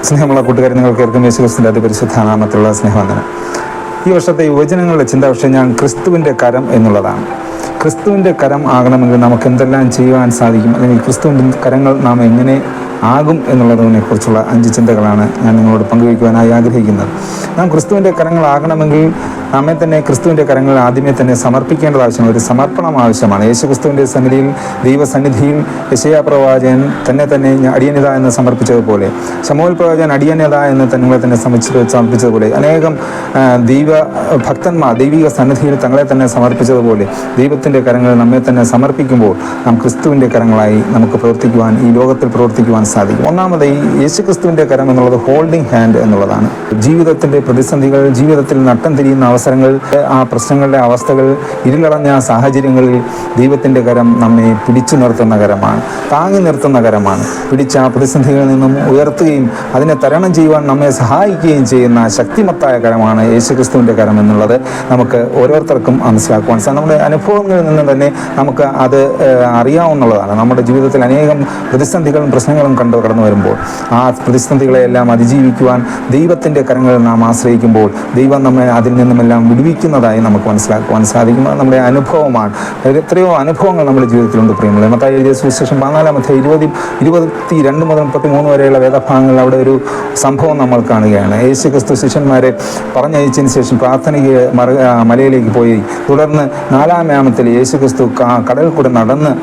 സ്നേഹമുള്ള കൂട്ടുകാരെ, നിങ്ങൾക്ക് ഏവർക്കും യേശുക്രിസ്തുവിൻ്റെ അതിപരിശുദ്ധ നാമത്തിലുള്ള സ്നേഹവന്ദനം. ഈ വർഷത്തെ യുവജനങ്ങളുടെ ചിന്താ വിഷയം ഞാൻ ക്രിസ്തുവിൻ്റെ കരം എന്നുള്ളതാണ്. ക്രിസ്തുവിൻ്റെ കരം ആകണമെങ്കിൽ നമുക്ക് എന്തെല്ലാം ചെയ്യുവാൻ സാധിക്കും, അല്ലെങ്കിൽ ക്രിസ്തുവിൻ്റെ കരങ്ങൾ നാം എങ്ങനെ ആകും എന്നുള്ളതിനെക്കുറിച്ചുള്ള 5 ചിന്തകളാണ് ഞാൻ നിങ്ങളോട് പങ്കുവയ്ക്കുവാനായി ആഗ്രഹിക്കുന്നത്. നാം ക്രിസ്തുവിൻ്റെ കരങ്ങളാകണമെങ്കിൽ നമ്മെ തന്നെ ക്രിസ്തുവിൻ്റെ കരങ്ങൾ ആദ്യമേ തന്നെ സമർപ്പിക്കേണ്ടത് ആവശ്യമാണ്. ഒരു സമർപ്പണം ആവശ്യമാണ്. യേശു ക്രിസ്തുവിൻ്റെ സന്നിധിയിൽ, ദൈവസന്നിധിയിൽ യശയ്യാ പ്രവാചകൻ തന്നെ അടിയനിത എന്ന് സമർപ്പിച്ചതുപോലെ, ശമൂവേൽ പ്രവാചകൻ അടിയനിത എന്ന് തങ്ങളെ തന്നെ സമർപ്പിച്ചതുപോലെ, അനേകം ഭക്തന്മാർ ദൈവിക സന്നിധിയിൽ തങ്ങളെ തന്നെ സമർപ്പിച്ചതുപോലെ ദൈവത്തിൻ്റെ കരങ്ങൾ നമ്മെ തന്നെ സമർപ്പിക്കുമ്പോൾ നാം ക്രിസ്തുവിൻ്റെ കരങ്ങളായി നമുക്ക് പ്രവർത്തിക്കുവാൻ, ഈ ലോകത്തിൽ പ്രവർത്തിക്കുവാൻ സാധിക്കും. ഒന്നാമത് ഈ യേശു ക്രിസ്തുവിൻ്റെ കരം എന്നുള്ളത് ഹോൾഡിംഗ് ഹാൻഡ് എന്നുള്ളതാണ്. ജീവിതത്തിൻ്റെ പ്രതിസന്ധികൾ, ജീവിതത്തിൽ നട്ടം തിരിയുന്ന അവസരങ്ങൾ, ആ പ്രശ്നങ്ങളുടെ അവസ്ഥകൾ, ഇരുളടഞ്ഞ സാഹചര്യങ്ങളിൽ ദൈവത്തിൻ്റെ കരം നമ്മെ പിടിച്ചു നിർത്തുന്ന കരമാണ്, താങ്ങി നിർത്തുന്ന കരമാണ്. പിടിച്ച ആ പ്രതിസന്ധികളിൽ നിന്നും ഉയർത്തുകയും അതിനെ തരണം ചെയ്യുവാൻ നമ്മെ സഹായിക്കുകയും ചെയ്യുന്ന ശക്തിമത്തായ കരമാണ് യേശു ക്രിസ്തുവിൻ്റെ കരം എന്നുള്ളത് നമുക്ക് ഓരോരുത്തർക്കും മനസ്സിലാക്കുവാൻ സാധിക്കും. നമ്മുടെ അനുഭവങ്ങളിൽ നിന്ന് തന്നെ നമുക്ക് അത് അറിയാവുന്നതാണ്. നമ്മുടെ ജീവിതത്തിൽ അനേകം പ്രതിസന്ധികളും പ്രശ്നങ്ങളും കടന്നു വരുമ്പോൾ ആ പ്രതിസന്ധികളെല്ലാം അതിജീവിക്കുവാൻ ദൈവത്തിൻ്റെ കരങ്ങളിൽ നാം ആശ്രയിക്കുമ്പോൾ ദൈവം നമ്മെ അതിൽ നിന്നുമെല്ലാം വിടുവിക്കുന്നതായി നമുക്ക് മനസ്സിലാക്കുവാൻ സാധിക്കും. നമ്മുടെ അനുഭവമാണ്. എത്രയോ അനുഭവങ്ങൾ നമ്മുടെ ജീവിതത്തിലുണ്ട് പ്രിയമുള്ള. മത്തായി എഴുതിയ സുവിശേഷം 14-22 മുതൽ 33 വരെയുള്ള വേദഭാഗങ്ങളിൽ അവിടെ ഒരു സംഭവം നമ്മൾ കാണുകയാണ്. യേശു ക്രിസ്തു ശിഷ്യന്മാരെ പറഞ്ഞയച്ചതിന് ശേഷം പ്രാർത്ഥനയ്ക്ക് മലയിലേക്ക് പോയി. തുടർന്ന് 4-ാം യാമത്തിൽ യേശു ക്രിസ്തു കടലിൽ കൂടെ നടന്ന്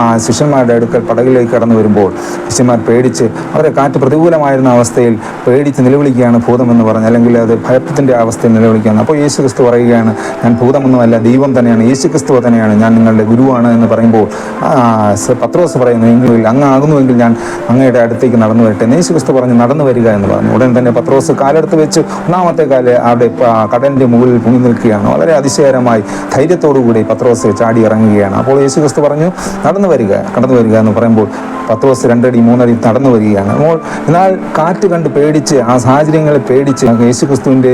ആ ശിഷ്യന്മാരുടെ അടുക്കൽ പടകിലേക്ക് കടന്നു വരുമ്പോൾ ശിഷ്യന്മാർ പേടിച്ച്, അവരെ കാറ്റ് പ്രതികൂലമായിരുന്ന അവസ്ഥയിൽ പേടിച്ച് നിലവിളിക്കുകയാണ് ഭൂതമെന്ന് പറഞ്ഞ്, അല്ലെങ്കിൽ അത് ഭയത്തിൻ്റെ അവസ്ഥയിൽ നിലവിളിക്കുകയാണ്. അപ്പോൾ യേശു ക്രിസ്തു പറയുകയാണ്, ഞാൻ ഭൂതമൊന്നുമല്ല, ദൈവം തന്നെയാണ്, യേശു ക്രിസ്തു തന്നെയാണ്, ഞാൻ നിങ്ങളുടെ ഗുരുവാണ് എന്ന് പറയുമ്പോൾ പത്രോസ് പറയുന്നു, എങ്കിൽ അങ്ങ് ആകുന്നുവെങ്കിൽ ഞാൻ അങ്ങയുടെ അടുത്തേക്ക് നടന്നു വരട്ടെ. യേശു ക്രിസ്തു പറഞ്ഞ് നടന്നു വരിക എന്ന് പറഞ്ഞു. ഉടൻ തന്നെ പത്രോസ് കാലെടുത്ത് വെച്ച് 1-ാമത്തെ കാല് അവിടെ കടലിൻ്റെ മുകളിൽ പൊങ്ങി നിൽക്കുകയാണ്. വളരെ അതിശയകരമായി ധൈര്യത്തോടുകൂടി പത്രോസ് ചാടി ഇറങ്ങുകയാണ്. അപ്പോൾ യേശു ക്രിസ്തു പറഞ്ഞു, കടന്നു വരിക എന്ന് പറയുമ്പോൾ പത്രോസ് 2 അടി 3 അടി നടന്നു വരികയാണ്. അപ്പോൾ എന്നാൽ കാറ്റ് കണ്ട് പേടിച്ച്, ആ സാഹചര്യങ്ങളെ പേടിച്ച് യേശു ക്രിസ്തുവിൻ്റെ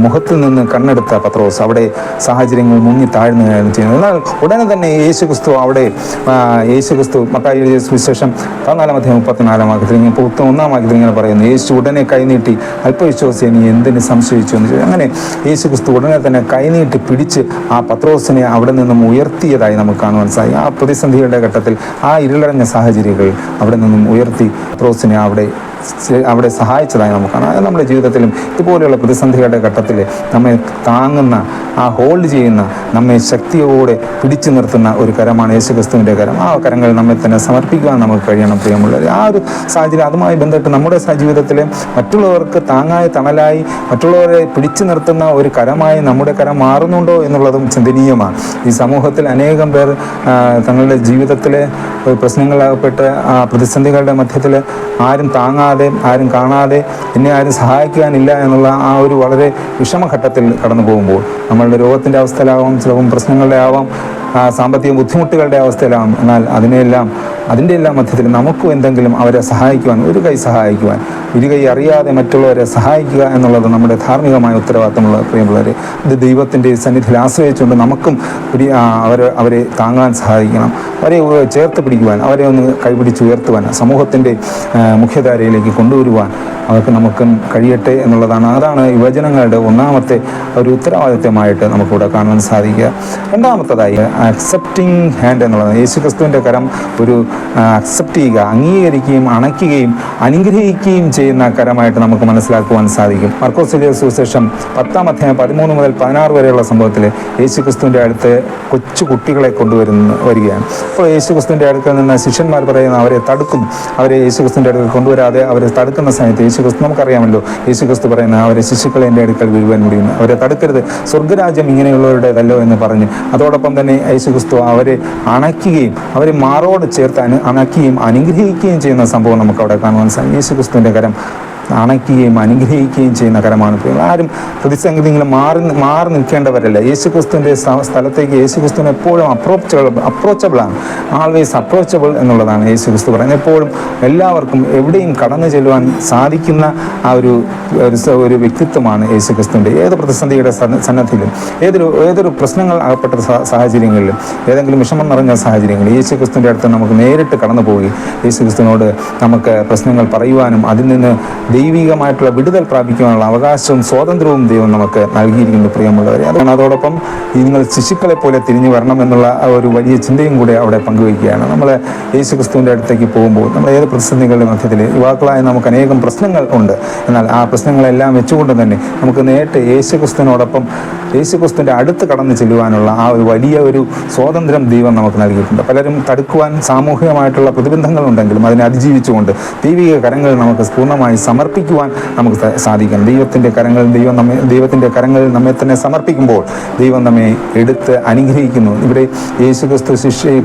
മുഖത്തിൽ നിന്ന് കണ്ണെടുത്ത പത്രോസ് അവിടെ സാഹചര്യങ്ങൾ മുങ്ങി താഴ്ന്നുകയാണ് ചെയ്യുന്നത്. എന്നാൽ ഉടനെ തന്നെ യേശു ക്രിസ്തു മത്തായി എഴുതിയ സുവിശേഷം 14-34 വാക്യത്തിൽ 31-ാം വാക്യത്തിൽ ഇങ്ങനെ പറയുന്നു, യേശു ഉടനെ കൈനീട്ടി, അല്പവിശ്വാസിയെ നീ എന്തിന് സംശയിച്ചു എന്ന് ചോദിച്ചു. അങ്ങനെ യേശു ക്രിസ്തു ഉടനെ തന്നെ കൈനീട്ടി പിടിച്ച് ആ പത്രോസിനെ അവിടെ നിന്നും ഉയർത്തിയതായി നമുക്ക് കാണുവാൻ സാധിക്കും. ആ പ്രതിസന്ധിയുടെ ഘട്ടത്തിൽ, ആ ഇരുളടഞ്ഞ സാഹചര്യങ്ങൾ അവിടെ നിന്നും ഉയർത്തി പത്രോസിനെ അവിടെ സഹായിച്ചതായി നമുക്ക് കാണാം. നമ്മുടെ ജീവിതത്തിലും ഇതുപോലെയുള്ള പ്രതിസന്ധികളുടെ ഘട്ടത്തിൽ നമ്മെ താങ്ങുന്ന, ആ ഹോൾഡ് ചെയ്യുന്ന, നമ്മെ ശക്തിയോടെ പിടിച്ചു നിർത്തുന്ന ഒരു കരമാണ് യേശു ക്രിസ്തുവിൻ്റെ കരം. ആ കരങ്ങൾ നമ്മെ തന്നെ സമർപ്പിക്കുവാൻ നമുക്ക് കഴിയണം പ്രിയമുള്ളവർ. ആ ഒരു സാഹചര്യം, അതുമായി ബന്ധപ്പെട്ട് നമ്മുടെ ജീവിതത്തിൽ മറ്റുള്ളവർക്ക് താങ്ങായി, തണലായി, മറ്റുള്ളവരെ പിടിച്ചു നിർത്തുന്ന ഒരു കരമായി നമ്മുടെ കരം മാറുന്നുണ്ടോ എന്നുള്ളതും ചിന്തനീയമാണ്. ഈ സമൂഹത്തിൽ അനേകം പേർ തങ്ങളുടെ ജീവിതത്തിലെ പ്രശ്നങ്ങളാകപ്പെട്ട് ആ പ്രതിസന്ധികളുടെ മധ്യത്തിൽ ആരും താങ്ങാതെ, ആരും കാണാതെ, എന്നെ ആരും സഹായിക്കാനില്ല എന്നുള്ള ആ ഒരു വളരെ വിഷമഘട്ടത്തിൽ കടന്നു പോകുമ്പോൾ, നമ്മളുടെ രോഗത്തിൻ്റെ അവസ്ഥയിലാവാം, ചിലപ്പം പ്രശ്നങ്ങളുടെ ആവാം, സാമ്പത്തിക ബുദ്ധിമുട്ടുകളുടെ അവസ്ഥയിലാവാം. എന്നാൽ അതിൻ്റെ എല്ലാം മധ്യത്തിൽ നമുക്കും എന്തെങ്കിലും അവരെ സഹായിക്കുവാൻ, ഒരു കൈ സഹായിക്കുവാൻ, ഇരു കൈ അറിയാതെ മറ്റുള്ളവരെ സഹായിക്കുക എന്നുള്ളത് നമ്മുടെ ധാർമ്മികമായ ഉത്തരവാദിത്തമുള്ള പ്രിയമുള്ളവരെ. ഇത് ദൈവത്തിൻ്റെ സന്നിധിയിൽ ആശ്രയിച്ചുകൊണ്ട് നമുക്കും അവരെ താങ്ങാൻ സഹായിക്കണം, അവരെ ചേർത്ത് പിടിക്കുവാൻ, അവരെ ഒന്ന് കൈപിടിച്ചുയർത്തുവാൻ, സമൂഹത്തിൻ്റെ മുഖ്യധാരയിലേക്ക് കൊണ്ടുവരുവാൻ നമുക്കും കഴിയട്ടെ എന്നുള്ളതാണ്. അതാണ് യുവജനങ്ങളുടെ ഒന്നാമത്തെ ഒരു ഉത്തരവാദിത്തമായിട്ട് നമുക്കിവിടെ കാണാൻ സാധിക്കുക. രണ്ടാമത്തതായി അക്സെപ്റ്റിംഗ് ഹാൻഡ് എന്നുള്ളതാണ്. യേശു ക്രിസ്തുവിൻ്റെ കരം ഒരു അക്സെപ്റ്റ് ചെയ്യുക, അംഗീകരിക്കുകയും അണയ്ക്കുകയും അനുഗ്രഹിക്കുകയും ചെയ്യുന്ന കരമായിട്ട് നമുക്ക് മനസ്സിലാക്കുവാൻ സാധിക്കും. മർക്കോസ് എഴുതിയ സുവിശേഷം 10-ാം അധ്യായം 13 മുതൽ 16 വരെയുള്ള സംഭവത്തിൽ യേശു ക്രിസ്തുവിൻ്റെ അടുത്ത് കൊച്ചു കുട്ടികളെ വരികയാണ്. അപ്പോൾ യേശു ക്രിസ്തുവിൻ്റെ അടുക്കൽ നിന്ന് ശിഷ്യന്മാർ പറയുന്ന അവരെ തടുക്കുന്നു. അവരെ യേശു ക്രിസ്തുവിൻ്റെ അടുക്കൽ കൊണ്ടുവരാതെ അവരെ തടുക്കുന്ന സമയത്ത് യേശു ക്രിസ്തു, നമുക്കറിയാമല്ലോ യേശു ക്രിസ്തു പറയുന്ന, അവരെ ശിശുക്കളെ എൻ്റെ അടുക്കൽ വീഴുവാൻ മുടിയുന്നു, അവരെ തടുക്കരുത്, സ്വർഗ്ഗരാജ്യം ഇങ്ങനെയുള്ളവരുടേതല്ലോ എന്ന് പറഞ്ഞ് അതോടൊപ്പം തന്നെ യേശു ക്രിസ്തു അവരെ അണയ്ക്കുകയും അവരെ മാറോട് ചേർത്ത് അണയ്ക്കുകയും അനുഗ്രഹിക്കുകയും ചെയ്യുന്ന സംഭവം നമുക്ക് അവിടെ കാണുവാൻ സാധിക്കും. യേശു ക്രിസ്തുവിൻ്റെ കരം അണയ്ക്കുകയും അനുഗ്രഹിക്കുകയും ചെയ്യുന്ന കരമാണ്. ആരും പ്രതിസന്ധികളും മാറി നിൽക്കേണ്ടവരല്ല. യേശു ക്രിസ്തുവിൻ്റെ സ്ഥലത്തേക്ക് യേശു ക്രിസ്തുവിന് എപ്പോഴും അപ്രോച്ചബിളാണ്, ആൾവേസ് അപ്രോച്ചബിൾ എന്നുള്ളതാണ് യേശു ക്രിസ്തു പറയുന്നത്. എപ്പോഴും എല്ലാവർക്കും എവിടെയും കടന്നു ചെല്ലുവാൻ സാധിക്കുന്ന ആ ഒരു വ്യക്തിത്വമാണ് യേശു ക്രിസ്തുവിൻ്റെ. ഏത് പ്രതിസന്ധിയുടെ സന്നദ്ധിയിലും, ഏതൊരു പ്രശ്നങ്ങൾ അകപ്പെട്ട സാഹചര്യങ്ങളിലും, ഏതെങ്കിലും വിഷമം നിറഞ്ഞ സാഹചര്യങ്ങളിൽ യേശു ക്രിസ്തുവിൻ്റെ അടുത്ത് നമുക്ക് നേരിട്ട് കടന്നു പോവുകയും യേശു ക്രിസ്തുവിനോട് നമുക്ക് പ്രശ്നങ്ങൾ പറയുവാനും അതിൽ നിന്ന് ദൈവികമായിട്ടുള്ള വിടുതൽ പ്രാപിക്കുവാനുള്ള അവകാശവും സ്വാതന്ത്ര്യവും ദൈവം നമുക്ക് നൽകിയിരിക്കുന്നു പ്രിയമുള്ളവരെ. അതാണ് അതോടൊപ്പം നിങ്ങൾ ശിശുക്കളെ പോലെ തിരിഞ്ഞു വരണം എന്നുള്ള ഒരു വലിയ ചിന്തയും കൂടെ അവിടെ പങ്കുവയ്ക്കുകയാണ്. നമ്മൾ യേശുക്രിസ്തുവിൻ്റെ അടുത്തേക്ക് പോകുമ്പോൾ നമ്മൾ ഏത് പ്രതിസന്ധികളുടെ മധ്യത്തിൽ യുവാക്കളായ നമുക്ക് അനേകം പ്രശ്നങ്ങൾ ഉണ്ട്. എന്നാൽ ആ പ്രശ്നങ്ങളെല്ലാം വെച്ചുകൊണ്ട് തന്നെ നമുക്ക് നേരിട്ട് യേശുക്രിസ്തുവിനോടൊപ്പം യേശുക്രിസ്തുവിൻ്റെ അടുത്ത് കടന്നു ചെല്ലുവാനുള്ള ആ ഒരു വലിയ ഒരു സ്വാതന്ത്ര്യം ദൈവം നമുക്ക് നൽകിയിട്ടുണ്ട്. പലരും തടുക്കുവാൻ സാമൂഹികമായിട്ടുള്ള പ്രതിബന്ധങ്ങളുണ്ടെങ്കിലും അതിനെ അതിജീവിച്ചുകൊണ്ട് ദൈവിക കരങ്ങൾ നമുക്ക് പൂർണ്ണമായി സമർപ്പിക്കുവാൻ നമുക്ക് സാധിക്കണം. ദൈവത്തിൻ്റെ കരങ്ങളിൽ നമ്മെ തന്നെ സമർപ്പിക്കുമ്പോൾ ദൈവം നമ്മെ എടുത്ത് അനുഗ്രഹിക്കുന്നു. ഇവിടെ യേശുക്രിസ്തു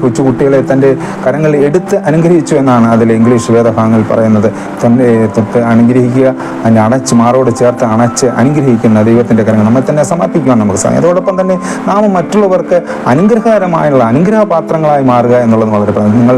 കൊച്ചുകുട്ടികളെ തൻ്റെ കരങ്ങളിൽ എടുത്ത് അനുഗ്രഹിച്ചു എന്നാണ് അതിൽ ഇംഗ്ലീഷ് വേദഭാഗങ്ങൾ പറയുന്നത്. തന്നെ തൊട്ട് അനുഗ്രഹിക്കുക, അതിനെ അണച്ച് മാറോട് ചേർത്ത് അണച്ച് അനുഗ്രഹിക്കുന്ന ദൈവത്തിൻ്റെ കരങ്ങൾ നമ്മെ തന്നെ സമർപ്പിക്കുവാൻ നമുക്ക് സാധിക്കും. അതോടൊപ്പം തന്നെ നാം മറ്റുള്ളവർക്ക് അനുഗ്രഹകരമായുള്ള അനുഗ്രഹപാത്രങ്ങളായി മാറുക എന്നുള്ളത് വളരെ പ്രധാനം. നിങ്ങൾ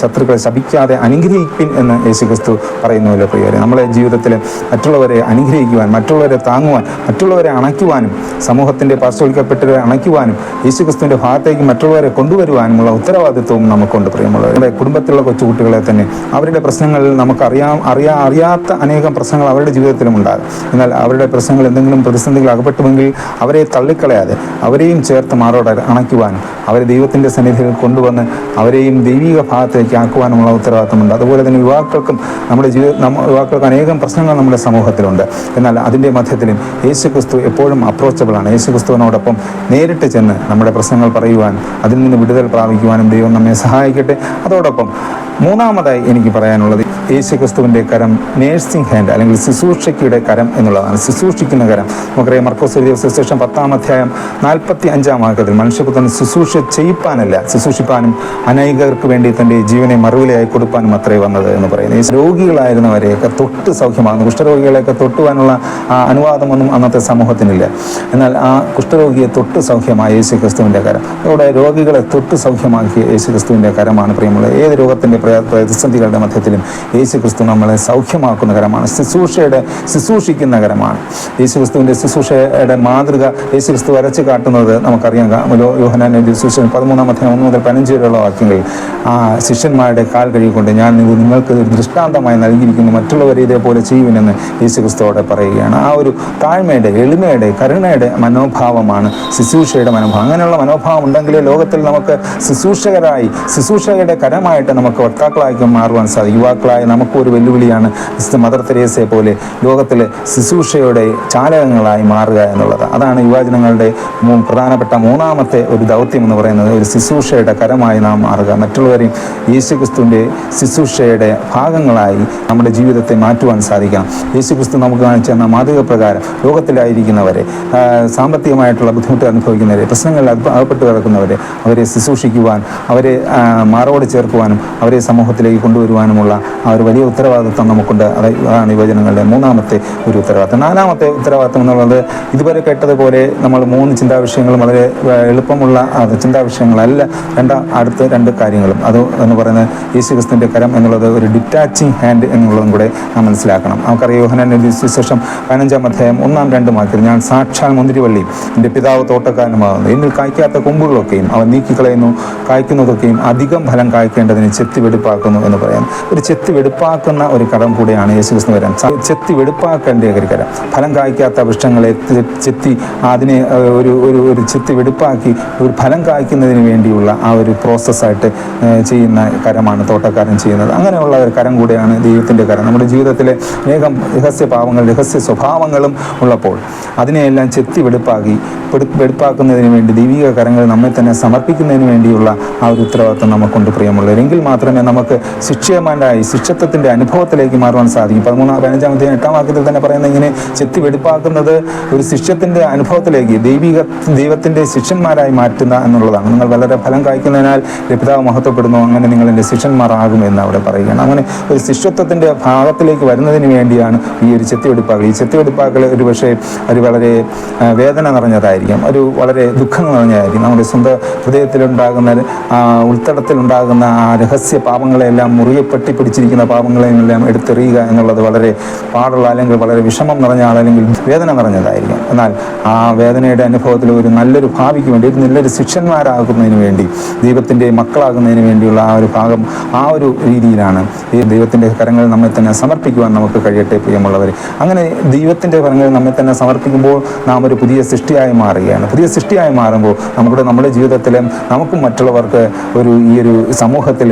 ശത്രുക്കളെ ശപിക്കാതെ അനുഗ്രഹിപ്പിൻ എന്ന് യേശുക്രിസ്തു പറയുന്നുവല്ലോ പ്രിയരെ. നമ്മളെ ജീവിതത്തിൽ മറ്റുള്ളവരെ അനുഗ്രഹിക്കുവാൻ, മറ്റുള്ളവരെ താങ്ങുവാൻ, മറ്റുള്ളവരെ അണയ്ക്കുവാനും, സമൂഹത്തിൻ്റെ പാർശ്വവൽക്കപ്പെട്ടവരെ അണയ്ക്കുവാനും, യേശുക്രിസ്തുവിൻ്റെ ഭാഗത്തേക്ക് മറ്റുള്ളവരെ കൊണ്ടുവരുവാനുമുള്ള ഉത്തരവാദിത്വവും നമുക്കുണ്ട് പ്രിയമുള്ളവർ. നമ്മുടെ കുടുംബത്തിലുള്ള കൊച്ചുകുട്ടികളെ തന്നെ അവരുടെ പ്രശ്നങ്ങളിൽ നമുക്ക് അറിയാത്ത അനേകം പ്രശ്നങ്ങൾ അവരുടെ ജീവിതത്തിലും ഉണ്ടാകും. എന്നാൽ അവരുടെ പ്രശ്നങ്ങൾ എന്തെങ്കിലും പ്രതിസന്ധികൾ അകപ്പെട്ടുവെങ്കിൽ അവരെ തള്ളിക്കളയാതെ അവരെയും ചേർത്ത് മാറോടെ അണയ്ക്കുവാനും അവരെ ദൈവത്തിൻ്റെ സന്നിധിയിൽ കൊണ്ടുവന്ന് അവരെയും ദൈവിക ഭാഗത്തേക്ക് ആക്കുവാനുമുള്ള ഉത്തരവാദിത്തമുണ്ട്. അതുപോലെ തന്നെ യുവാക്കൾക്ക് അനേകം പ്രശ്നങ്ങൾ നമ്മുടെ സമൂഹത്തിലുണ്ട്. എന്നാൽ അതിൻ്റെ മധ്യത്തിലും യേശുക്രിസ്തു എപ്പോഴും അപ്രോച്ചബിളാണ്. യേശുക്രിസ്തുവിനോടൊപ്പം നേരിട്ട് ചെന്ന് നമ്മുടെ പ്രശ്നങ്ങൾ പറയുവാനും അതിൽ നിന്ന് വിടുതൽ പ്രാപിക്കുവാനും ദൈവം നമ്മെ സഹായിക്കട്ടെ. അതോടൊപ്പം മൂന്നാമതായി എനിക്ക് പറയാനുള്ളത് യേശുക്രിസ്തുവിൻ്റെ കരം നേഴ്സിംഗ് ഹാൻഡ് അല്ലെങ്കിൽ ശുശ്രൂഷയ്ക്കുടെ കരം എന്നുള്ളതാണ്. ശുശ്രൂഷിക്കുന്ന കരം. നമുക്കറിയാം മർക്കോസ് എഴുതിയ സുവിശേഷം 10-ാം അധ്യായം 45-ാം വാക്യത്തിൽ മനുഷ്യപുത്രൻ ശുശ്രൂഷ ചെയ്യിപ്പാനല്ല ശുശ്രൂഷിപ്പാനും അനേകർക്ക് വേണ്ടി തൻ്റെ ജീവനെ മറുവിലയായി കൊടുപ്പാനും അത്രേ വന്നത് എന്ന് പറയുന്നത്. രോഗികളായിരുന്നവരെയൊക്കെ തൊട്ട് സൗഖ്യമാകുന്നു. കുഷ്ഠരോഗികളെയൊക്കെ തൊട്ടുവാനുള്ള അനുവാദമൊന്നും അന്നത്തെ സമൂഹത്തിനില്ല. എന്നാൽ ആ കുഷ്ഠരോഗിയെ തൊട്ട് സൗഖ്യമായ യേശുക്രിസ്തുവിൻ്റെ കരം, അവിടെ രോഗികളെ തൊട്ട് സൗഖ്യമാക്കിയ യേശുക്രിസ്തുവിൻ്റെ കരമാണ് പ്രിയമുള്ളത്. ഏത് രോഗത്തിൻ്റെ പ്രതിസന്ധികളുടെ മധ്യത്തിലും യേശുക്രിസ്തു നമ്മളെ സൗഖ്യമാക്കുന്ന കരമാണ്. ശുശ്രൂഷിക്കുന്ന കരമാണ്. യേശുക്രിസ്തുവിൻ്റെ ശുശ്രൂഷയുടെ മാതൃക യേശുക്രിസ്തു വരച്ച് കാട്ടുന്നത് നമുക്കറിയാം. യോഹന്നാൻ എഴുതിയ സുവിശേഷം 13-ാം അധ്യായം 1 മുതൽ 15 വരെയുള്ള വാക്യങ്ങളിൽ ആ ശിഷ്യന്മാരുടെ കാൽ കഴുകിക്കൊണ്ട് ഞാൻ നിങ്ങൾക്ക് ഒരു ദൃഷ്ടാന്തമായി നൽകിയിരിക്കുന്നു, മറ്റുള്ളവരെ ഇതേപോലെ ചെയ്യുവിനെന്ന് യേശുക്രിസ്തുവോടെ പറയുകയാണ്. ആ ഒരു താഴ്മയുടെ, എളിമയുടെ, കരുണയുടെ മനോഭാവമാണ് ശുശ്രൂഷയുടെ മനോഭാവം. അങ്ങനെയുള്ള മനോഭാവം ഉണ്ടെങ്കിലേ ലോകത്തിൽ നമുക്ക് ശുശ്രൂഷകരുടെ കരമായിട്ട് നമുക്ക് വക്താക്കളായി മാറുവാൻ സാധിക്കും. യുവാക്കളായ നമുക്കൊരു വെല്ലുവിളിയാണ് മദർ തെരേസയെ പോലെ ലോകത്തിലെ ശുശ്രൂഷയുടെ ചാലകങ്ങളായി മാറുക എന്നുള്ളത്. അതാണ് യുവജനങ്ങളുടെ പ്രധാനപ്പെട്ട മൂന്നാമത്തെ ഒരു ദൗത്യം എന്ന് പറയുന്നത്. ഒരു ശുശ്രൂഷയുടെ കരമായി നാം മാറുക, മറ്റുള്ളവരെയും യേശുക്രിസ്തുവിൻ്റെ ശുശ്രൂഷയുടെ ഭാഗങ്ങളായി നമ്മുടെ ജീവിതത്തെ മാറ്റുവാൻ സാധിക്കണം. യേശുക്രിസ്തു നമുക്ക് കാണിച്ചു തന്ന മാതൃക പ്രകാരം ലോകത്തിലായിരിക്കുന്നവരെ, സാമ്പത്തികമായിട്ടുള്ള ബുദ്ധിമുട്ട് അനുഭവിക്കുന്നവരെ, പ്രശ്നങ്ങളിൽ അകപ്പെട്ട് കിടക്കുന്നവരെ, അവരെ ശുശ്രൂഷിക്കുവാൻ, അവരെ മാറോട് ചേർക്കുവാനും അവരെ സമൂഹത്തിലേക്ക് കൊണ്ടുവരുവാനുമുള്ള ആ ഒരു വലിയ ഉത്തരവാദിത്വം നമുക്കുണ്ട്. അതാണ് യുവജനങ്ങളുടെ മൂന്നാമത്തെ ഒരു ഉത്തരവാദിത്വം. നാലാമത്തെ ഉത്തരവാദിത്വം എന്നുള്ളത് ഇതുവരെ കേട്ടതുപോലെ നമ്മൾ 3 ചിന്താവിഷയങ്ങളും വളരെ എളുപ്പമുള്ള ചിന്താവിഷയങ്ങളല്ല. അടുത്ത 2 കാര്യങ്ങളും അത് എന്ന് പറയുന്നത് യേശുക്രിസ്തുവിൻ്റെ കരം എന്നുള്ളത് ഒരു ഡിറ്റാച്ചിങ് ഹാൻഡ് എന്നുള്ളതും കൂടെ നാം മനസ്സിലാക്കണം. നമുക്കറിയാം യോഹന്നാൻ എഴുതിയ സുവിശേഷം 15-ാം അധ്യായം 1-2 വാക്യത്തിൽ ഞാൻ സാക്ഷാൽ മുന്തിരിവള്ളി, എൻ്റെ പിതാവ് തോട്ടക്കാരനുമാകുന്നു, എന്നിൽ കായ്ക്കാത്ത കൊമ്പുകളൊക്കെയും അവൻ നീക്കിക്കളയുന്നു, കായ്ക്കുന്നതൊക്കെയും അധികം ഫലം കായ്ക്കേണ്ടതിന് ചെത്തി വെടുപ്പാക്കുന്നു എന്ന് പറയാം. ഒരു ചെത്തി വെടുപ്പാക്കുന്ന ഒരു കരം കൂടെയാണ് യേശുക്രിസ്തു വരാൻ. ചെത്തി വെടുപ്പാക്കേണ്ട ഒരു കരം. ഫലം കായ്ക്കാത്ത വൃക്ഷങ്ങളെ ചെത്തി അതിനെ ഒരു ചെത്തി വെടുപ്പാക്കി ഒരു ഫലം കായ്ക്കുന്നതിന് വേണ്ടിയുള്ള ആ ഒരു പ്രോസസ്സായിട്ട് ചെയ്യുന്ന കരമാണ് തോട്ടക്കാരൻ ചെയ്യുന്നത്. അങ്ങനെയുള്ള ഒരു കരം കൂടെയാണ് ദൈവത്തിൻ്റെ കരം. നമ്മുടെ ജീവിതത്തിലെ അനേകം രഹസ്യ പാവങ്ങൾ, രഹസ്യ സ്വഭാവങ്ങളും ഉള്ളപ്പോൾ അതിനെയെല്ലാം ചെത്തി വെടുപ്പാക്കുന്നതിന് വേണ്ടി ദൈവിക കരങ്ങൾ നമ്മെ തന്നെ സമർപ്പിക്കുന്നതിന് വേണ്ടിയുള്ള ആ ഒരു ഉത്തരവാദിത്വം നമുക്കുണ്ട് പ്രിയമുള്ളവരെങ്കിൽ മാത്രമേ നമുക്ക് ശിഷ്യത്വത്തിൻ്റെ അനുഭവത്തിലേക്ക് മാറുവാൻ സാധിക്കും. 15-ാം അധ്യായം 8-ാം വാക്യത്തിൽ തന്നെ പറയുന്ന ഇങ്ങനെ ചെത്തി വെടുപ്പാക്കുന്നത് ഒരു ശിഷ്യത്തിൻ്റെ അനുഭവത്തിലേക്ക് ദൈവത്തിൻ്റെ ശിഷ്യന്മാരായി മാറ്റുന്ന എന്നുള്ളതാണ്. നിങ്ങൾ വളരെ ഫലം കായ്ക്കുന്നതിനാൽ പിതാവ് മഹത്വപ്പെടുന്നു, അങ്ങനെ നിങ്ങൾ എൻ്റെ ശിഷ്യന്മാരാകുമെന്ന് അവിടെ പറയുകയാണ്. അങ്ങനെ ഒരു ശിഷ്യത്വത്തിൻ്റെ ഭാഗത്തിലേക്ക് വരുന്നതിന് വേണ്ടിയാണ് ഈ ഒരു ചെത്തിവെടുപ്പാക്കൽ. ഈ ചെത്തിവെടുപ്പാക്കൽ ഒരു പക്ഷേ ഒരു വളരെ വേദന നിറഞ്ഞതായിരിക്കും, ഒരു വളരെ ദുഃഖം നിറഞ്ഞതായിരിക്കും. നമ്മുടെ സ്വന്തം ഹൃദയത്തിലുണ്ടാകുന്ന ഉൾത്തടത്തിലുണ്ടാകുന്ന ആ രഹസ്യ പാപങ്ങളെല്ലാം മുറുകെ പിടിച്ചിരിക്കുന്ന പാപങ്ങളെല്ലാം എടുത്തെറിയുക എന്നുള്ളത് വളരെ പാടുള്ള, അല്ലെങ്കിൽ വളരെ വിഷമം നിറഞ്ഞ അല്ലെങ്കിൽ വേദന നിറഞ്ഞതായിരിക്കും. എന്നാൽ ആ വേദനയുടെ അനുഭവത്തിൽ ഒരു നല്ലൊരു ഭാവിക്ക് വേണ്ടി, ഒരു നല്ലൊരു ശിഷ്യന്മാരാകുന്നതിന് വേണ്ടി, ദൈവത്തിൻ്റെ മക്കളാകുന്നതിന് വേണ്ടിയുള്ള ആ ഒരു ഭാഗം, ആ ഒരു രീതിയിലാണ് ഈ ദൈവത്തിൻ്റെ കരങ്ങൾ നമ്മെ തന്നെ സമർപ്പിക്കുക സമർപ്പിക്കുവാൻ നമുക്ക് കഴിയട്ടെ പ്രിയമുള്ളവർ. അങ്ങനെ ദൈവത്തിൻ്റെ കരങ്ങളിൽ നമ്മെ തന്നെ സമർപ്പിക്കുമ്പോൾ നാം ഒരു പുതിയ സൃഷ്ടിയായി മാറുകയാണ്. പുതിയ സൃഷ്ടിയായി മാറുമ്പോൾ നമ്മുടെ ജീവിതത്തിൽ നമുക്കും മറ്റുള്ളവർക്ക് ഈ ഒരു സമൂഹത്തിൽ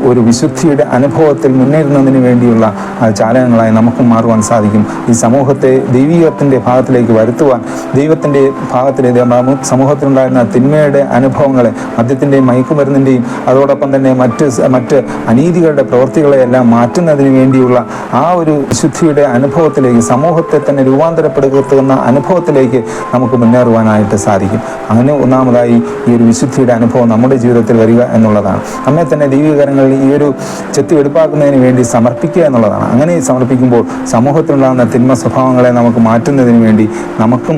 ഒരു വിശുദ്ധിയുടെ അനുഭവത്തിൽ മുന്നേറുന്നതിന് വേണ്ടിയുള്ള ചാലകങ്ങളായി നമുക്കും മാറുവാൻ സാധിക്കും. ഈ സമൂഹത്തെ ദൈവികത്തിൻ്റെ ഭാഗത്തിലേക്ക് വരുത്തുവാൻ, ദൈവത്തിൻ്റെ ഭാഗത്തിലേക്ക് സമൂഹത്തിലുണ്ടായിരുന്ന തിന്മയുടെ അനുഭവങ്ങളെ, മദ്യത്തിൻ്റെയും മയക്കുമരുന്നിൻ്റെയും അതോടൊപ്പം തന്നെ മറ്റ് അനീതികളുടെ പ്രവൃത്തികളെയെല്ലാം മാറ്റുന്നതിന് വേണ്ടിയുള്ള ആ ഒരു വിശുദ്ധിയുടെ അനുഭവത്തിലേക്ക്, സമൂഹത്തെ തന്നെ രൂപാന്തരപ്പെടുത്തുന്ന അനുഭവത്തിലേക്ക് നമുക്ക് മുന്നേറുവാനായിട്ട് സാധിക്കും. അങ്ങനെ ഒന്നാമതായി ഈ ഒരു വിശുദ്ധിയുടെ അനുഭവം നമ്മുടെ ജീവിതത്തിൽ വരിക എന്നുള്ളതാണ്. നമ്മെ തന്നെ ദൈവികരങ്ങളിൽ ഈ ഒരു ചെത്തി വെടുപ്പാക്കുന്നതിന് വേണ്ടി സമർപ്പിക്കുക എന്നുള്ളതാണ്. അങ്ങനെ സമർപ്പിക്കുമ്പോൾ സമൂഹത്തിലുണ്ടാകുന്ന തിന്മ സ്വഭാവങ്ങളെ നമുക്ക് മാറ്റുന്നതിന് വേണ്ടി നമുക്കും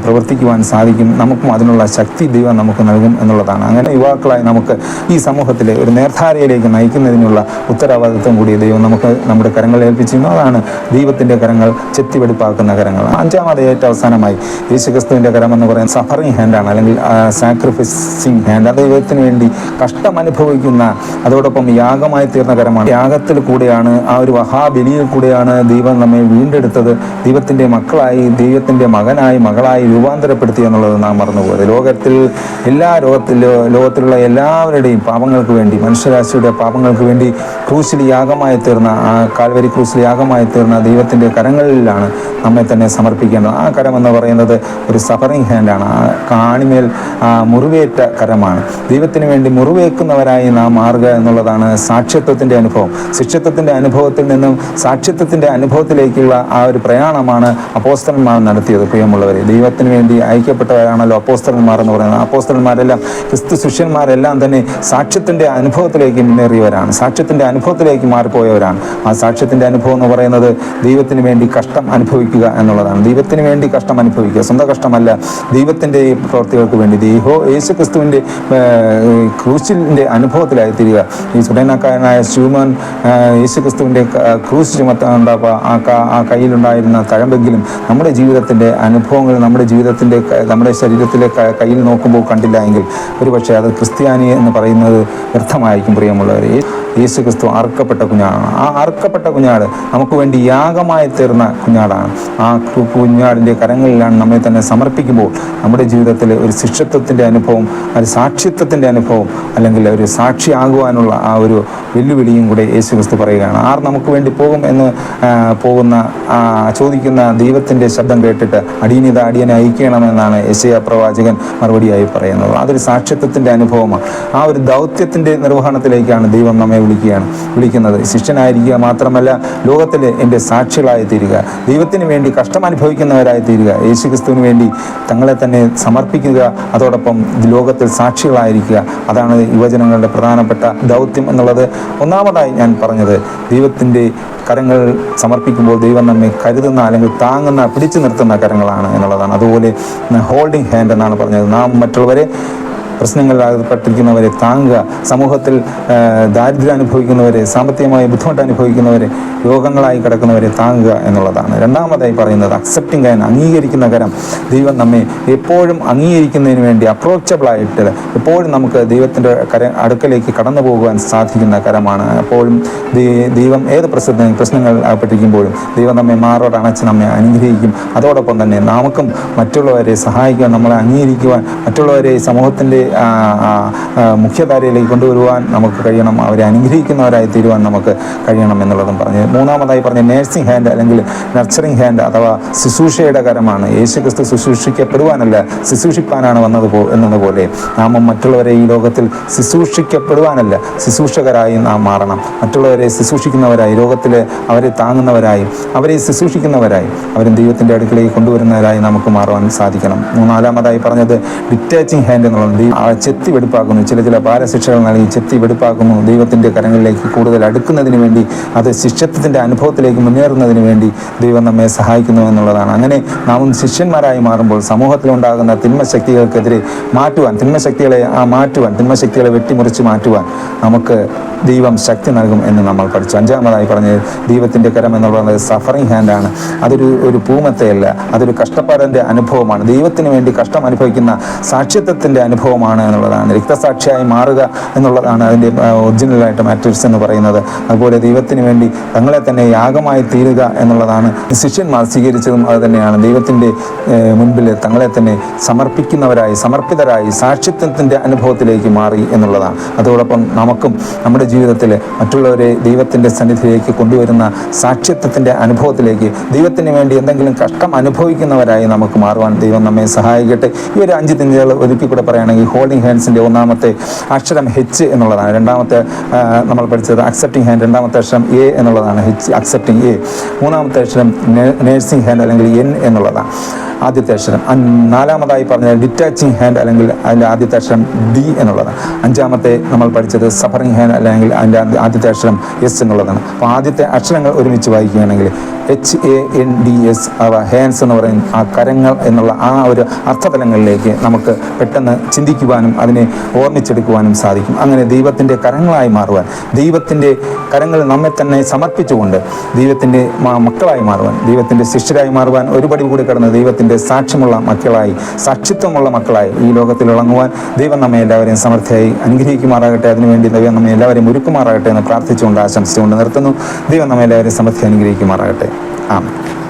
പ്രവർത്തിക്കുവാൻ സാധിക്കും. നമുക്കും അതിനുള്ള ശക്തി ദൈവം നമുക്ക് നൽകും എന്നുള്ളതാണ്. അങ്ങനെ യുവാക്കളായി നമുക്ക് ഈ സമൂഹത്തിലെ ഒരു നേർധാരയിലേക്ക് നയിക്കുന്നതിനുള്ള ഉത്തരവാദിത്വം കൂടി ദൈവം നമുക്ക് നമ്മുടെ കരങ്ങളിൽ ഏൽപ്പിച്ചിരുന്നു. അതാണ് ദൈവത്തിൻ്റെ കരങ്ങൾ, ചെത്തിവെടുപ്പാക്കുന്ന കരങ്ങൾ. അഞ്ചാമത് ഏറ്റവും അവസാനമായി യേശുക്രിസ്തുവിൻ്റെ കരം എന്ന് പറയുന്നത് സഫറിങ് ഹാൻഡാണ്, അല്ലെങ്കിൽ സാക്രിഫൈസിങ് ഹാൻഡ്. അത് ദൈവത്തിന് വേണ്ടി കഷ്ടം അനുഭവിക്കുന്ന, അതോടൊപ്പം യാഗമായി തീർന്ന കരമാണ്. യാഗത്തിൽ കൂടെയാണ്, ആ ഒരു മഹാബലിയിൽ കൂടെയാണ് ദൈവം നമ്മെ വീണ്ടെടുത്തത്, ദൈവത്തിൻ്റെ മക്കളായി, ദൈവത്തിൻ്റെ മകളായി രൂപാന്തരപ്പെടുത്തി എന്നുള്ളത് നാം മറന്നുപോയത്. ലോകത്തിലുള്ള എല്ലാവരുടെയും പാപങ്ങൾക്ക് വേണ്ടി, മനുഷ്യരാശിയുടെ പാപങ്ങൾക്ക് വേണ്ടി ക്രൂശിൽ യാഗമായി തീർന്ന, ആ കാൽവരി ക്രൂശിൽ യാഗമായി തീർന്ന ദൈവത്തിൻ്റെ കരങ്ങളിലാണ് നമ്മെ തന്നെ സമർപ്പിക്കേണ്ടത്. ആ കരം എന്ന് പറയുന്നത് ഒരു സഫറിങ് ഹാൻഡാണ്. ആ കാണിമേൽ മുറിവേറ്റ കരമാണ്. ദൈവത്തിന് വേണ്ടി മുറിവേക്കുന്നവരായി നാം മാറുക എന്നുള്ളതാണ് സാക്ഷ്യത്വത്തിൻ്റെ അനുഭവം. ശിഷ്യത്വത്തിൻ്റെ അനുഭവത്തിൽ നിന്നും സാക്ഷ്യത്വത്തിൻ്റെ അനുഭവത്തിലേക്കുള്ള ആ ഒരു പ്രയാണമാണ് അപ്പോസ്തലന്മാർ നടത്തിയത്. പ്രിയമുള്ളവരെ, ദൈവത്തിന് വേണ്ടി അയക്കപ്പെട്ടവരാണല്ലോ അപ്പോസ്തലന്മാർ എന്ന് പറയുന്നത്. അപ്പോസ്തലന്മാരെല്ലാം, ക്രിസ്തു ശിഷ്യന്മാരെല്ലാം തന്നെ സാക്ഷ്യത്തിൻ്റെ അനുഭവത്തിലേക്ക് മുന്നേറിയവരാണ്, സാക്ഷ്യത്തിൻ്റെ അനുഭവത്തിലേക്ക് മാറിപ്പോയവരാണ്. ആ സാക്ഷ്യത്തിൻ്റെ അനുഭവം എന്ന് പറയുന്നത് ദൈവത്തിന് വേണ്ടി കഷ്ടം അനുഭവിക്കുക എന്നുള്ളതാണ്. ദൈവത്തിന് വേണ്ടി കഷ്ടം അനുഭവിക്കുക, സ്വന്തം കഷ്ടമല്ല, ദൈവത്തിൻ്റെ പ്രവൃത്തികൾക്ക് വേണ്ടി യേശു ക്രിസ്തുവിൻ്റെ ക്രൂശിൻ്റെ അനുഭവത്തിലായി തീരുക. ഈ സുഡേനക്കാരനായ ശൂമോൻ യേശു ക്രിസ്തുവിൻ്റെ ക്രൂശ് ചുമത്താണ്ടാവുക ആ കയ്യിലുണ്ടായിരുന്ന തഴമ്പെങ്കിലും നമ്മുടെ ജീവിതത്തിൻ്റെ അനുഭവങ്ങൾ നമ്മുടെ ശരീരത്തിലെ കയ്യിൽ നോക്കുമ്പോൾ കണ്ടില്ല എങ്കിൽ ഒരുപക്ഷെ അത് ക്രിസ്ത്യാനി എന്ന് പറയുന്നത് വ്യർത്ഥമായിരിക്കും. പ്രിയമുള്ളവർ, യേശു ക്രിസ്തു അറുക്കപ്പെട്ട കുഞ്ഞാടാണ്. ആ അറുക്കപ്പെട്ട കുഞ്ഞാട് നമുക്ക് വേണ്ടി യാഗമായി തീർന്ന കുഞ്ഞാടാണ്. ആ കുഞ്ഞാടിൻ്റെ കരങ്ങളിലാണ് നമ്മെ തന്നെ സമർപ്പിക്കുമ്പോൾ നമ്മുടെ ജീവിതത്തിൽ ഒരു ശിഷ്യത്വത്തിൻ്റെ അനുഭവം, ഒരു സാക്ഷിത്വത്തിൻ്റെ അനുഭവം, അല്ലെങ്കിൽ ഒരു സാക്ഷിയാകുവാനുള്ള ആ ഒരു വെല്ലുവിളിയും കൂടെ യേശു ക്രിസ്തു പറയുകയാണ്. ആർ നമുക്ക് വേണ്ടി പോകും എന്ന് ചോദിക്കുന്ന ദൈവത്തിൻ്റെ ശബ്ദം കേട്ടിട്ട് അടിയനെ അയക്കണമെന്നാണ് യെശയ്യാ പ്രവാചകൻ മറുപടിയായി പറയുന്നത്. അതൊരു സാക്ഷ്യത്വത്തിൻ്റെ അനുഭവമാണ്. ആ ഒരു ദൗത്യത്തിൻ്റെ നിർവഹണത്തിലേക്കാണ് ദൈവം നമ്മെ വിളിക്കുന്നത്. ശിഷ്യനായിരിക്കുക മാത്രമല്ല, ലോകത്തിൽ എൻ്റെ സാക്ഷികളായി തീരുക, ദൈവത്തിന് വേണ്ടി കഷ്ടം അനുഭവിക്കുന്നവരായി തീരുക, യേശുക്രിസ്തുവിന് വേണ്ടി തങ്ങളെ തന്നെ സമർപ്പിക്കുക, അതോടൊപ്പം ലോകത്തിൽ സാക്ഷികളായിരിക്കുക. അതാണ് യുവജനങ്ങളുടെ പ്രധാനപ്പെട്ട ദൗത്യം എന്നുള്ളത്. ഒന്നാമതായി ഞാൻ പറഞ്ഞത്, ദൈവത്തിൻ്റെ കരങ്ങൾ സമർപ്പിക്കുമ്പോൾ ദൈവം നമ്മെ കരുതുന്ന, അല്ലെങ്കിൽ താങ്ങുന്ന, പിടിച്ചു നിർത്തുന്ന കരങ്ങളാണ് എന്നുള്ളതാണ്. അതുപോലെ ഹോൾഡിംഗ് ഹാൻഡ് എന്നാണ് പറഞ്ഞത്. നാം മറ്റുള്ളവരെ, പ്രശ്നങ്ങളിൽപ്പെട്ടിരിക്കുന്നവരെ താങ്ങുക, സമൂഹത്തിൽ ദാരിദ്ര്യം അനുഭവിക്കുന്നവരെ, സാമ്പത്തികമായി ബുദ്ധിമുട്ട് അനുഭവിക്കുന്നവരെ, രോഗങ്ങളായി കിടക്കുന്നവരെ താങ്ങുക എന്നുള്ളതാണ്. രണ്ടാമതായി പറയുന്നത് അക്സെപ്റ്റിംഗ് ആൻഡ്, അംഗീകരിക്കുന്ന കരം. ദൈവം നമ്മെ എപ്പോഴും അംഗീകരിക്കുന്നതിന് വേണ്ടി അപ്രോച്ചബിളായിട്ട് എപ്പോഴും നമുക്ക് ദൈവത്തിൻ്റെ അടുക്കലേക്ക് കടന്നു പോകുവാൻ സാധിക്കുന്ന കരമാണ്. എപ്പോഴും ദൈവം ഏത് പ്രശ്നങ്ങൾ അകപ്പെട്ടിരിക്കുമ്പോഴും ദൈവം നമ്മെ മാറോട് അണച്ച് നമ്മെ അനുഗ്രഹിക്കും. അതോടൊപ്പം തന്നെ നമുക്കും മറ്റുള്ളവരെ സഹായിക്കുവാൻ, നമ്മളെ അംഗീകരിക്കുവാൻ, മറ്റുള്ളവരെ സമൂഹത്തിൻ്റെ മുഖ്യധാരയിലേക്ക് കൊണ്ടുവരുവാൻ നമുക്ക് കഴിയണം, അവരെ അനുഗ്രഹിക്കുന്നവരായി തീരുവാൻ നമുക്ക് കഴിയണം എന്നുള്ളതും പറഞ്ഞ്. മൂന്നാമതായി പറഞ്ഞ നേഴ്സിംഗ് ഹാൻഡ്, അല്ലെങ്കിൽ നർച്ചറിങ് ഹാൻഡ് അഥവാ ശുശ്രൂഷയുടെ കരമാണ്. യേശുക്രിസ്തു ശുശ്രൂഷിക്കപ്പെടുവാനല്ല, ശുശ്രൂഷിപ്പാനാണ് എന്നതുപോലെ നാം മറ്റുള്ളവരെ ഈ ലോകത്തിൽ ശുശ്രൂഷിക്കപ്പെടുവാനല്ല, ശുശ്രൂഷകരായി നാം മാറണം. മറ്റുള്ളവരെ ശുശ്രൂഷിക്കുന്നവരായി, ലോകത്തിലെ അവരെ താങ്ങുന്നവരായി, അവരെ ശുശ്രൂഷിക്കുന്നവരായി, അവരും ദൈവത്തിൻ്റെ അടുക്കലേക്ക് കൊണ്ടുവരുന്നവരായി നമുക്ക് മാറുവാൻ സാധിക്കണം. നാലാമതായി പറഞ്ഞത് ഡിറ്റാച്ചിങ് ഹാൻഡ് എന്നുള്ളത്. ചെത്തി വെടുപ്പാക്കുന്നു, ചില ഭാരശിക്ഷകൾ നൽകി ചെത്തി വെടുപ്പാക്കുന്നു, ദൈവത്തിൻ്റെ കരങ്ങളിലേക്ക് കൂടുതൽ അടുക്കുന്നതിന് വേണ്ടി, അത് ശിഷ്യത്വത്തിൻ്റെ അനുഭവത്തിലേക്ക് മുന്നേറുന്നതിന് വേണ്ടി ദൈവം നമ്മെ സഹായിക്കുന്നു എന്നുള്ളതാണ്. അങ്ങനെ നാം ശിഷ്യന്മാരായി മാറുമ്പോൾ സമൂഹത്തിലുണ്ടാകുന്ന തിന്മശക്തികൾക്കെതിരെ തിന്മശക്തികളെ വെട്ടിമുറിച്ച് മാറ്റുവാൻ നമുക്ക് ദൈവം ശക്തി നൽകും എന്ന് നമ്മൾ പഠിച്ചു. അഞ്ചാമതായി പറഞ്ഞത് ദൈവത്തിൻ്റെ കരം എന്ന് പറയുന്നത് സഫറിങ് ഹാൻഡാണ്. അതൊരു പൂമത്തയല്ല, അതൊരു കഷ്ടപ്പാടിൻ്റെ അനുഭവമാണ്. ദൈവത്തിന് വേണ്ടി കഷ്ടം അനുഭവിക്കുന്ന സാക്ഷ്യത്വത്തിൻ്റെ അനുഭവമാണ് സാക്ഷ്യമാണ് എന്നുള്ളതാണ്. രക്തസാക്ഷിയായി മാറുക എന്നുള്ളതാണ് അതിൻ്റെ ഒറിജിനലായിട്ട് മാട്രിക്സ് എന്ന് പറയുന്നത്. അതുപോലെ ദൈവത്തിന് വേണ്ടി തങ്ങളെ തന്നെ യാഗമായി തീരുക എന്നുള്ളതാണ് ശിഷ്യന്മാർ സ്വീകരിച്ചതും അത് തന്നെയാണ്. ദൈവത്തിൻ്റെ മുൻപിൽ തങ്ങളെ തന്നെ സമർപ്പിക്കുന്നവരായി, സമർപ്പിതരായി സാക്ഷിത്വത്തിൻ്റെ അനുഭവത്തിലേക്ക് മാറി എന്നുള്ളതാണ്. അതോടൊപ്പം നമുക്കും നമ്മുടെ ജീവിതത്തിൽ മറ്റുള്ളവരെ ദൈവത്തിൻ്റെ സന്നിധിയിലേക്ക് കൊണ്ടുവരുന്ന സാക്ഷിത്വത്തിൻ്റെ അനുഭവത്തിലേക്ക്, ദൈവത്തിന് വേണ്ടി എന്തെങ്കിലും കഷ്ടം അനുഭവിക്കുന്നവരായി നമുക്ക് മാറുവാൻ ദൈവം നമ്മെ സഹായിക്കട്ടെ. ഈ ഒരു 5 ചിന്തകൾ ഒതുക്കി കൂടെ പറയുകയാണെങ്കിൽ, ഹോൾഡിംഗ് ഹാൻഡ്സിൻ്റെ ഒന്നാമത്തെ അക്ഷരം H എന്നുള്ളതാണ്. രണ്ടാമത്തെ നമ്മൾ പഠിച്ചത് അക്സെപ്റ്റിംഗ് ഹാൻഡ്, രണ്ടാമത്തെ അക്ഷരം A എന്നുള്ളതാണ്, H അക്സെപ്റ്റിംഗ് A. മൂന്നാമത്തെ അക്ഷരം നേഴ്സിംഗ് ഹാൻഡ് അല്ലെങ്കിൽ N എന്നുള്ളതാണ് ആദ്യത്തെ അക്ഷരം. നാലാമതായി പറഞ്ഞാൽ ഡിറ്റാച്ചിങ് ഹാൻഡ് അല്ലെങ്കിൽ അതിൻ്റെ ആദ്യത്തെ അക്ഷരം D എന്നുള്ളതാണ്. അഞ്ചാമത്തെ നമ്മൾ പഠിച്ചത് സഫറിംഗ് ഹാൻഡ് അല്ലെങ്കിൽ അതിൻ്റെ ആദ്യത്തെ അക്ഷരം S എന്നുള്ളതാണ്. അപ്പോൾ ആദ്യത്തെ അക്ഷരങ്ങൾ ഒരുമിച്ച് വായിക്കുകയാണെങ്കിൽ HANDS, അവ ഹാൻഡ്സ് എന്ന് പറയുന്ന ആ കരങ്ങൾ എന്നുള്ള ആ ഒരു അർത്ഥതലങ്ങളിലേക്ക് നമുക്ക് പെട്ടെന്ന് ചിന്തിക്കുവാനും അതിനെ ഓർമ്മിച്ചെടുക്കുവാനും സാധിക്കും. അങ്ങനെ ദൈവത്തിൻ്റെ കരങ്ങളായി മാറുവാൻ, ദൈവത്തിൻ്റെ കരങ്ങളിൽ നമ്മെ തന്നെ സമർപ്പിച്ചുകൊണ്ട് ദൈവത്തിൻ്റെ മക്കളായി മാറുവാൻ, ദൈവത്തിൻ്റെ ശിഷ്യരായി മാറുവാൻ, ഒരു പടി കൂടി കടന്ന് ദൈവത്തിൻ്റെ സാക്ഷ്യമുള്ള മക്കളായി, സാക്ഷിത്വമുള്ള മക്കളായി ഈ ലോകത്തിൽ ഇളങ്ങുവാൻ ദൈവം നമ്മെ എല്ലാവരെയും സമൃദ്ധിയായി അനുഗ്രഹിക്കുമാറാകട്ടെ. അതിനുവേണ്ടി ദൈവം നമ്മെ എല്ലാവരെയും ഒരുക്കുമാറാകട്ടെ എന്ന് പ്രാർത്ഥിച്ചുകൊണ്ട് ആശംസിച്ചുകൊണ്ട് നിർത്തുന്നു. ദൈവം നമ്മെ എല്ലാവരെയും സമൃദ്ധി അനുഗ്രഹിക്കുമാറാകട്ടെ. ആമേൻ.